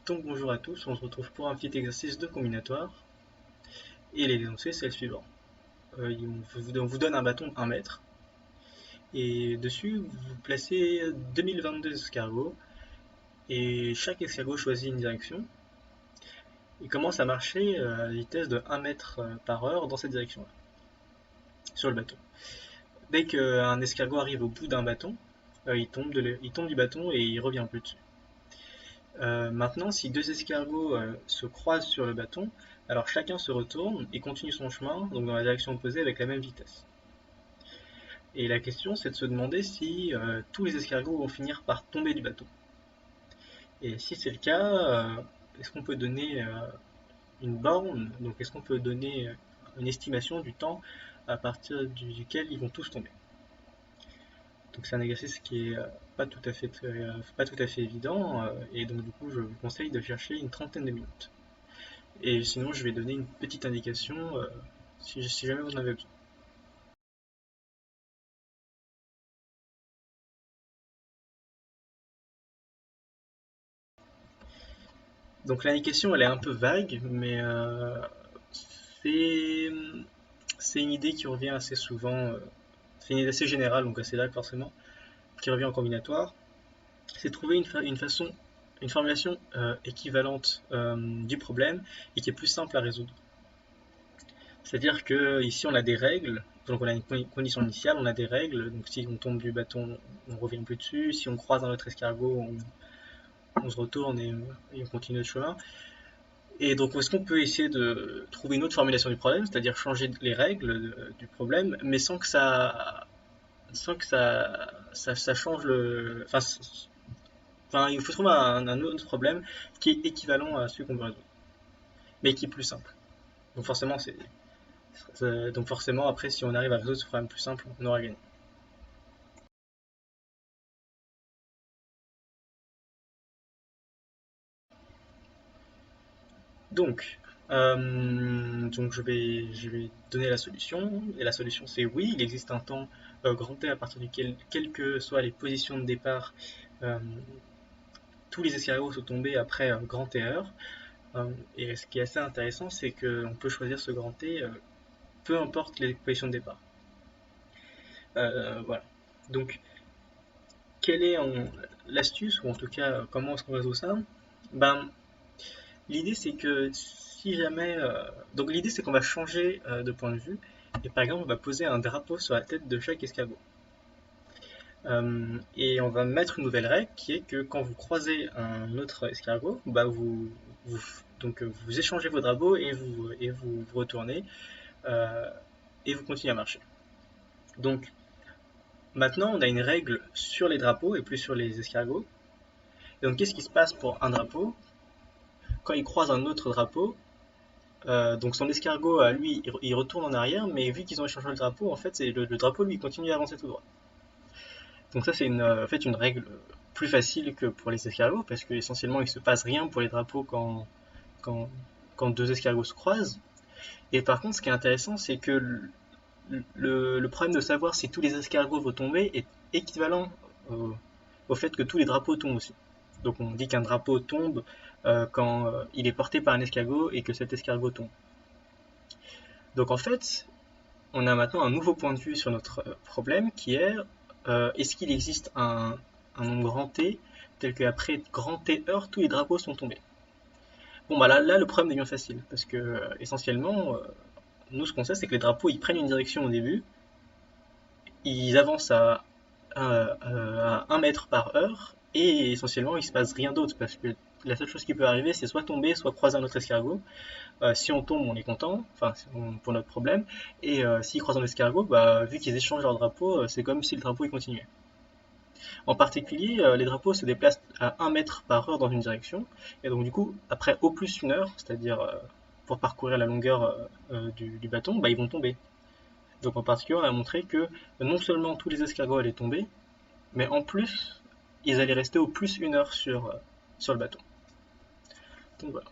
Donc bonjour à tous, on se retrouve pour un petit exercice de combinatoire. Et l'énoncé c'est le suivant. On vous donne un bâton de 1 mètre. Et dessus, vous placez 2022 escargots. Et chaque escargot choisit une direction. Et commence à marcher à la vitesse de 1 mètre par heure dans cette direction-là, sur le bâton. Dès qu'un escargot arrive au bout d'un bâton, il tombe du bâton et il revient plus dessus. Maintenant, si deux escargots se croisent sur le bâton, alors chacun se retourne et continue son chemin, donc dans la direction opposée avec la même vitesse. Et la question, c'est de se demander si tous les escargots vont finir par tomber du bâton. Et si c'est le cas, est-ce qu'on peut donner une borne, donc est-ce qu'on peut donner une estimation du temps à partir duquel ils vont tous tomber. Donc c'est un exercice qui est pas tout à fait évident, et donc du coup je vous conseille de chercher une trentaine de minutes. Et sinon je vais donner une petite indication si jamais vous en avez besoin. Donc l'indication elle est un peu vague, mais c'est c'est une idée qui revient assez souvent, c'est une idée assez générale, donc assez vague forcément, qui revient en combinatoire. C'est trouver une façon, une formulation équivalente du problème et qui est plus simple à résoudre. C'est-à-dire que ici on a des règles, donc on a une condition initiale, on a des règles, donc si on tombe du bâton, on ne revient plus dessus, si on croise un autre escargot, on se retourne et on continue notre chemin. Et donc est-ce qu'on peut essayer de trouver une autre formulation du problème, c'est-à-dire changer les règles du problème, mais sans que ça change le... Enfin, il faut trouver un autre problème qui est équivalent à celui qu'on veut résoudre, mais qui est plus simple. Donc forcément, après, si on arrive à résoudre ce problème plus simple, on aura gagné. Donc je vais donner la solution. Et la solution, c'est oui, il existe un temps grand T à partir duquel, quelles que soient les positions de départ, euh, tous les escargots sont tombés après grand T heure. Et ce qui est assez intéressant, c'est qu'on peut choisir ce grand T peu importe les positions de départ. Voilà. Donc, quelle est l'astuce, ou en tout cas comment est-ce qu'on résout ça? Ben, l'idée c'est que si jamais... donc l'idée c'est qu'on va changer de point de vue, et par exemple on va poser un drapeau sur la tête de chaque escargot. Et on va mettre une nouvelle règle qui est que quand vous croisez un autre escargot, bah vous échangez vos drapeaux et vous retournez euh, et vous continuez à marcher. Donc maintenant on a une règle sur les drapeaux et plus sur les escargots. Et donc qu'est-ce qui se passe pour un drapeau? Quand il croise un autre drapeau, donc son escargot, lui, il retourne en arrière, mais vu qu'ils ont échangé le drapeau, en fait, le drapeau, lui, il continue à avancer tout droit. Donc ça, c'est en fait une règle plus facile que pour les escargots, parce que essentiellement, il se passe rien pour les drapeaux quand, quand deux escargots se croisent. Et par contre, ce qui est intéressant, c'est que le problème de savoir si tous les escargots vont tomber est équivalent au fait que tous les drapeaux tombent aussi. Donc on dit qu'un drapeau tombe quand il est porté par un escargot et que cet escargot tombe. Donc en fait, on a maintenant un nouveau point de vue sur notre problème qui est est-ce qu'il existe un nombre grand T tel qu'après grand T heure, tous les drapeaux sont tombés. Bon bah là le problème devient facile parce que essentiellement, nous ce qu'on sait c'est que les drapeaux ils prennent une direction au début, ils avancent à 1 mètre par heure et essentiellement il se passe rien d'autre parce que la seule chose qui peut arriver c'est soit tomber, soit croiser un autre escargot. Si on tombe, on est content, enfin pour notre problème. Et s'ils croisent un escargot, bah, vu qu'ils échangent leur drapeau, c'est comme si le drapeau il continuait. En particulier, les drapeaux se déplacent à 1 mètre par heure dans une direction. Et donc du coup, après au plus une heure, c'est-à-dire pour parcourir la longueur du bâton, bah, ils vont tomber. Donc en particulier, on a montré que non seulement tous les escargots allaient tomber, mais en plus, ils allaient rester au plus une heure sur le bateau. Donc voilà.